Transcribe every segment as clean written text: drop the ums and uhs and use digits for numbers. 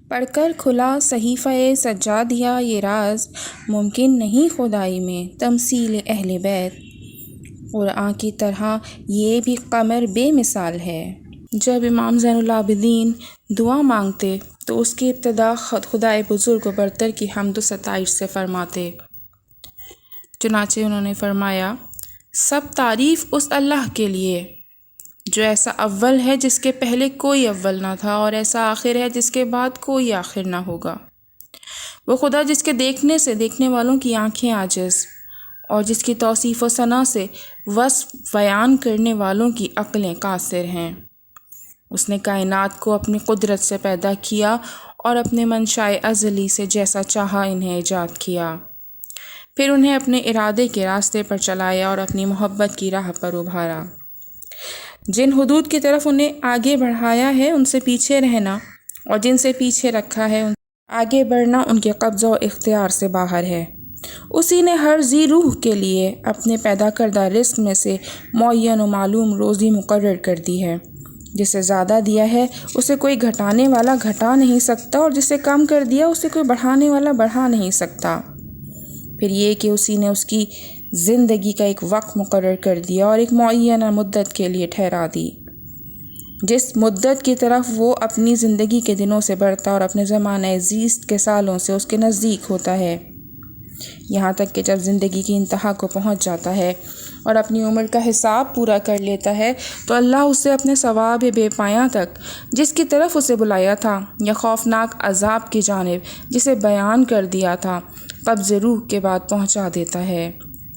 پڑھ کر کھلا صحیفہ سجادیہ یہ راز، ممکن نہیں خدائی میں تمثیل اہل بیت۔ قرآن کی طرح یہ بھی قمر بے مثال ہے۔ جب امام زین العابدین دعا مانگتے تو اس کی ابتدا خدائے بزرگ و برتر کی حمد و ستائش سے فرماتے۔ چنانچہ انہوں نے فرمایا، سب تعریف اس اللہ کے لیے جو ایسا اول ہے جس کے پہلے کوئی اول نہ تھا، اور ایسا آخر ہے جس کے بعد کوئی آخر نہ ہوگا۔ وہ خدا جس کے دیکھنے سے دیکھنے والوں کی آنکھیں عاجز، اور جس کی توصیف و ثنا سے وصف بیان کرنے والوں کی عقلیں قاصر ہیں۔ اس نے کائنات کو اپنی قدرت سے پیدا کیا اور اپنے منشائے ازلی سے جیسا چاہا انہیں ایجاد کیا، پھر انہیں اپنے ارادے کے راستے پر چلایا اور اپنی محبت کی راہ پر ابھارا۔ جن حدود کی طرف انہیں آگے بڑھایا ہے ان سے پیچھے رہنا، اور جن سے پیچھے رکھا ہے ان آگے بڑھنا ان کے قبضہ و اختیار سے باہر ہے۔ اسی نے ہر ذی روح کے لیے اپنے پیدا کردہ رزق میں سے معین و معلوم روزی مقرر کر دی ہے۔ جسے زیادہ دیا ہے اسے کوئی گھٹانے والا گھٹا نہیں سکتا، اور جسے کم کر دیا اسے کوئی بڑھانے والا بڑھا نہیں سکتا۔ پھر یہ کہ اسی نے اس کی زندگی کا ایک وقت مقرر کر دیا اور ایک معینہ مدت کے لیے ٹھہرا دی، جس مدت کی طرف وہ اپنی زندگی کے دنوں سے بڑھتا اور اپنے زمانہ زیست کے سالوں سے اس کے نزدیک ہوتا ہے، یہاں تک کہ جب زندگی کی انتہا کو پہنچ جاتا ہے اور اپنی عمر کا حساب پورا کر لیتا ہے تو اللہ اسے اپنے ثواب بے پایاں تک جس کی طرف اسے بلایا تھا، یا خوفناک عذاب کی جانب جسے بیان کر دیا تھا، قبض روح کے بعد پہنچا دیتا ہے،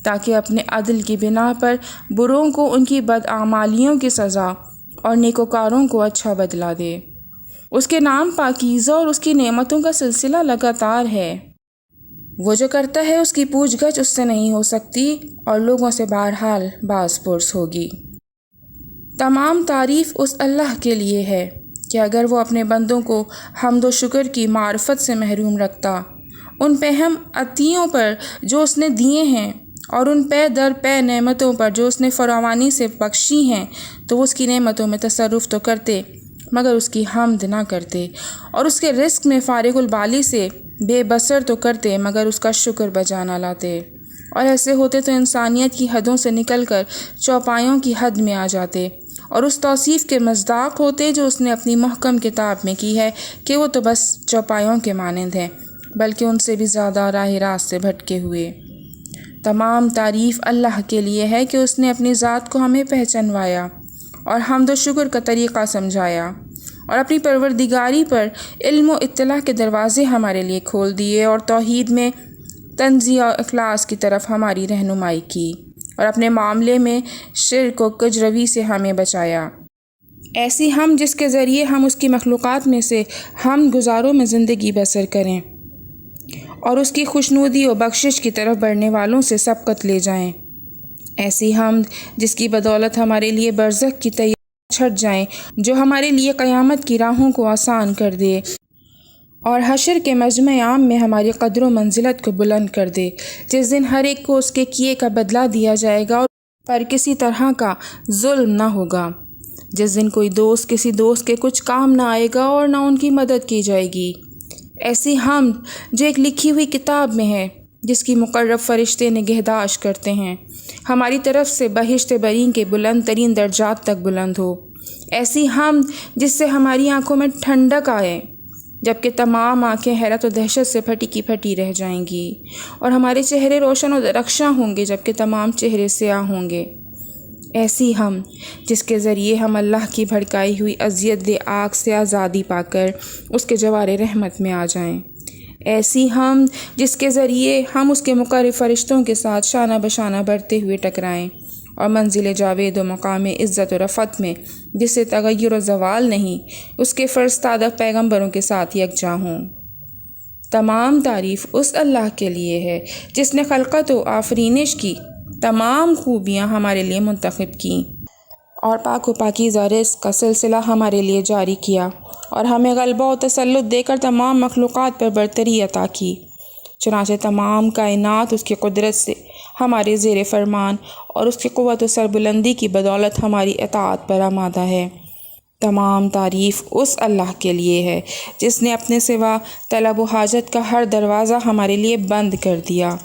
تاکہ اپنے عدل کی بنا پر بروں کو ان کی بدعمالیوں کی سزا اور نیکوکاروں کو اچھا بدلہ دے۔ اس کے نام پاکیزہ اور اس کی نعمتوں کا سلسلہ لگاتار ہے۔ وہ جو کرتا ہے اس کی پوچھ گچھ اس سے نہیں ہو سکتی، اور لوگوں سے بہرحال باز پرس ہوگی۔ تمام تعریف اس اللہ کے لیے ہے کہ اگر وہ اپنے بندوں کو حمد و شکر کی معرفت سے محروم رکھتا، ان پہم عطیوں پر جو اس نے دیے ہیں اور ان پے در پے نعمتوں پر جو اس نے فراوانی سے بخشی ہیں، تو وہ اس کی نعمتوں میں تصرف تو کرتے مگر اس کی حمد نہ کرتے، اور اس کے رزق میں فارغ البالی سے بے بسر تو کرتے مگر اس کا شکر بجا نہ لاتے، اور ایسے ہوتے تو انسانیت کی حدوں سے نکل کر چوپایوں کی حد میں آ جاتے، اور اس توصیف کے مصداق ہوتے جو اس نے اپنی محکم کتاب میں کی ہے کہ وہ تو بس چوپایوں کے مانند ہیں، بلکہ ان سے بھی زیادہ راہ راست سے بھٹکے ہوئے۔ تمام تعریف اللہ کے لیے ہے کہ اس نے اپنی ذات کو ہمیں پہچنوایا اور حمد و شکر کا طریقہ سمجھایا، اور اپنی پروردگاری پر علم و اطلاع کے دروازے ہمارے لیے کھول دیے، اور توحید میں تنزیہ و اخلاص کی طرف ہماری رہنمائی کی، اور اپنے معاملے میں شرک و کجروی سے ہمیں بچایا۔ ایسی ہم جس کے ذریعے ہم اس کی مخلوقات میں سے حمد گزاروں میں زندگی بسر کریں، اور اس کی خوشنودی و بخشش کی طرف بڑھنے والوں سے سبقت لے جائیں۔ ایسی حمد جس کی بدولت ہمارے لیے برزخ کی تیاری چھٹ جائیں، جو ہمارے لیے قیامت کی راہوں کو آسان کر دے اور حشر کے مجمع عام میں ہماری قدر و منزلت کو بلند کر دے، جس دن ہر ایک کو اس کے کیے کا بدلہ دیا جائے گا اور پر کسی طرح کا ظلم نہ ہوگا، جس دن کوئی دوست کسی دوست کے کچھ کام نہ آئے گا اور نہ ان کی مدد کی جائے گی۔ ایسی حمد جو ایک لکھی ہوئی کتاب میں ہے، جس کی مقرب فرشتے نگہداشت کرتے ہیں، ہماری طرف سے بہشت برین کے بلند ترین درجات تک بلند ہو۔ ایسی حمد جس سے ہماری آنکھوں میں ٹھنڈک آئے، جبکہ تمام آنکھیں حیرت و دہشت سے پھٹی کی پھٹی رہ جائیں گی، اور ہمارے چہرے روشن و درخشاں ہوں گے جبکہ تمام چہرے سیاہ ہوں گے۔ ایسی ہم جس کے ذریعے ہم اللہ کی بھڑکائی ہوئی اذیت دہ آگ سے آزادی پا کر اس کے جوار رحمت میں آ جائیں۔ ایسی ہم جس کے ذریعے ہم اس کے مقرب فرشتوں کے ساتھ شانہ بشانہ بڑھتے ہوئے ٹکرائیں، اور منزل جاوید و مقام عزت و رفعت میں جس سے تغیر و زوال نہیں، اس کے فرستادہ پیغمبروں کے ساتھ یکجا ہوں۔ تمام تعریف اس اللہ کے لیے ہے جس نے خلقت و آفرینش کی تمام خوبیاں ہمارے لیے منتخب کیں، اور پاک و پاکیزہ رزق کا سلسلہ ہمارے لیے جاری کیا، اور ہمیں غلبہ و تسلط دے کر تمام مخلوقات پر برتری عطا کی۔ چنانچہ تمام کائنات اس کی قدرت سے ہمارے زیر فرمان اور اس کی قوت و سربلندی کی بدولت ہماری اطاعت پر آمادہ ہے۔ تمام تعریف اس اللہ کے لیے ہے جس نے اپنے سوا طلب و حاجت کا ہر دروازہ ہمارے لیے بند کر دیا،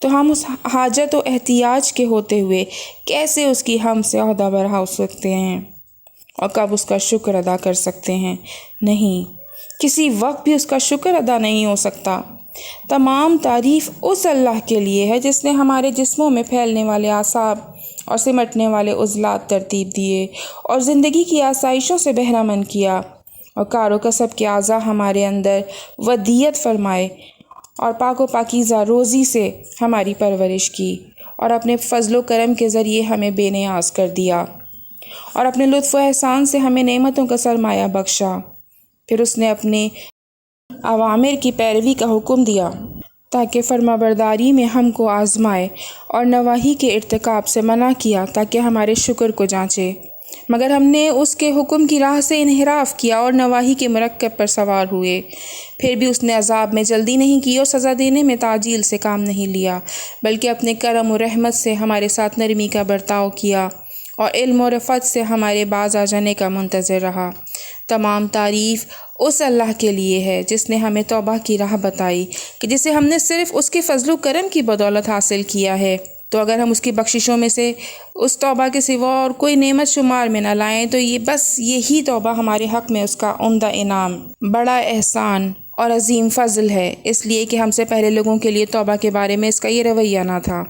تو ہم اس حاجت و احتیاج کے ہوتے ہوئے کیسے اس کی ہم سے عہدہ برہا ہو سکتے ہیں، اور کب اس کا شکر ادا کر سکتے ہیں؟ نہیں، کسی وقت بھی اس کا شکر ادا نہیں ہو سکتا۔ تمام تعریف اس اللہ کے لیے ہے جس نے ہمارے جسموں میں پھیلنے والے اعصاب اور سمٹنے والے عضلات ترتیب دیے، اور زندگی کی آسائشوں سے بہرہ مند کیا، اور کار و کسب کے اعضاء ہمارے اندر ودیت فرمائے، اور پاک و پاکیزہ روزی سے ہماری پرورش کی، اور اپنے فضل و کرم کے ذریعے ہمیں بے نیاز کر دیا، اور اپنے لطف و احسان سے ہمیں نعمتوں کا سرمایہ بخشا۔ پھر اس نے اپنے اوامر کی پیروی کا حکم دیا تاکہ فرما برداری میں ہم کو آزمائے، اور نواہی کے ارتکاب سے منع کیا تاکہ ہمارے شکر کو جانچے۔ مگر ہم نے اس کے حکم کی راہ سے انحراف کیا اور نواہی کے مرکب پر سوار ہوئے۔ پھر بھی اس نے عذاب میں جلدی نہیں کی اور سزا دینے میں تعجیل سے کام نہیں لیا، بلکہ اپنے کرم و رحمت سے ہمارے ساتھ نرمی کا برتاؤ کیا، اور علم و رفعت سے ہمارے باز آ جانے کا منتظر رہا۔ تمام تعریف اس اللہ کے لیے ہے جس نے ہمیں توبہ کی راہ بتائی، کہ جسے ہم نے صرف اس کے فضل و کرم کی بدولت حاصل کیا ہے۔ تو اگر ہم اس کی بخششوں میں سے اس توبہ کے سوا اور کوئی نعمت شمار میں نہ لائیں، تو یہی توبہ ہمارے حق میں اس کا عمدہ انعام، بڑا احسان اور عظیم فضل ہے، اس لیے کہ ہم سے پہلے لوگوں کے لیے توبہ کے بارے میں اس کا یہ رویہ نہ تھا۔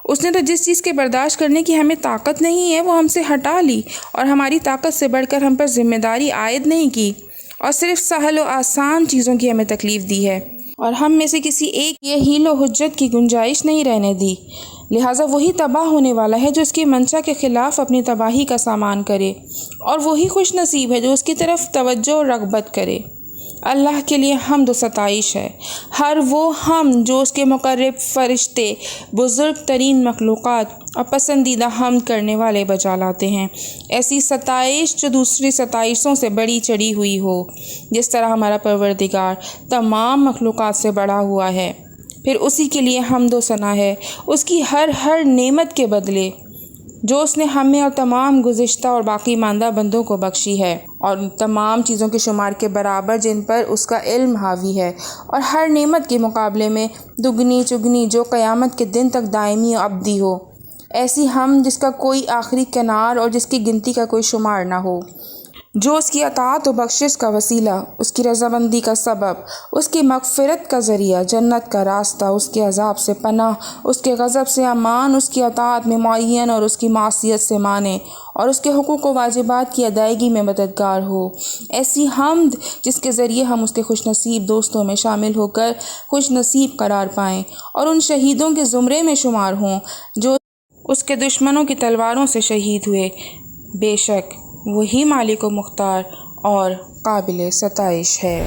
اس نے تو جس چیز کے برداشت کرنے کی ہمیں طاقت نہیں ہے وہ ہم سے ہٹا لی، اور ہماری طاقت سے بڑھ کر ہم پر ذمہ داری عائد نہیں کی، اور صرف سہل و آسان چیزوں کی ہمیں تکلیف دی ہے، اور ہم میں سے کسی ایک یہ حیل و حجت کی گنجائش نہیں رہنے دی۔ لہٰذا وہی تباہ ہونے والا ہے جو اس کی منشا کے خلاف اپنی تباہی کا سامان کرے، اور وہی خوش نصیب ہے جو اس کی طرف توجہ اور رغبت کرے۔ اللہ کے لیے حمد و ستائش ہے، ہر وہ حمد جو اس کے مقرب فرشتے، بزرگ ترین مخلوقات اور پسندیدہ حمد کرنے والے بجا لاتے ہیں، ایسی ستائش جو دوسری ستائشوں سے بڑی چڑھی ہوئی ہو، جس طرح ہمارا پروردگار تمام مخلوقات سے بڑا ہوا ہے۔ پھر اسی کے لیے حمد و ثنا ہے، اس کی ہر نعمت کے بدلے جو اس نے ہمیں اور تمام گزشتہ اور باقی ماندہ بندوں کو بخشی ہے، اور تمام چیزوں کے شمار کے برابر جن پر اس کا علم حاوی ہے، اور ہر نعمت کے مقابلے میں دگنی چگنی جو قیامت کے دن تک دائمی و ابدی ہو، ایسی جس کا کوئی آخری کنار اور جس کی گنتی کا کوئی شمار نہ ہو، جو اس کی اطاعت و بخشش کا وسیلہ، اس کی رضامندی کا سبب، اس کی مغفرت کا ذریعہ، جنت کا راستہ، اس کے عذاب سے پناہ، اس کے غضب سے امان، اس کی اطاعت میں معین اور اس کی معصیت سے مانے، اور اس کے حقوق و واجبات کی ادائیگی میں مددگار ہو، ایسی حمد جس کے ذریعے ہم اس کے خوش نصیب دوستوں میں شامل ہو کر خوش نصیب قرار پائیں، اور ان شہیدوں کے زمرے میں شمار ہوں جو اس کے دشمنوں کی تلواروں سے شہید ہوئے۔ بے شک وہی مالک و مختار اور قابل ستائش ہے۔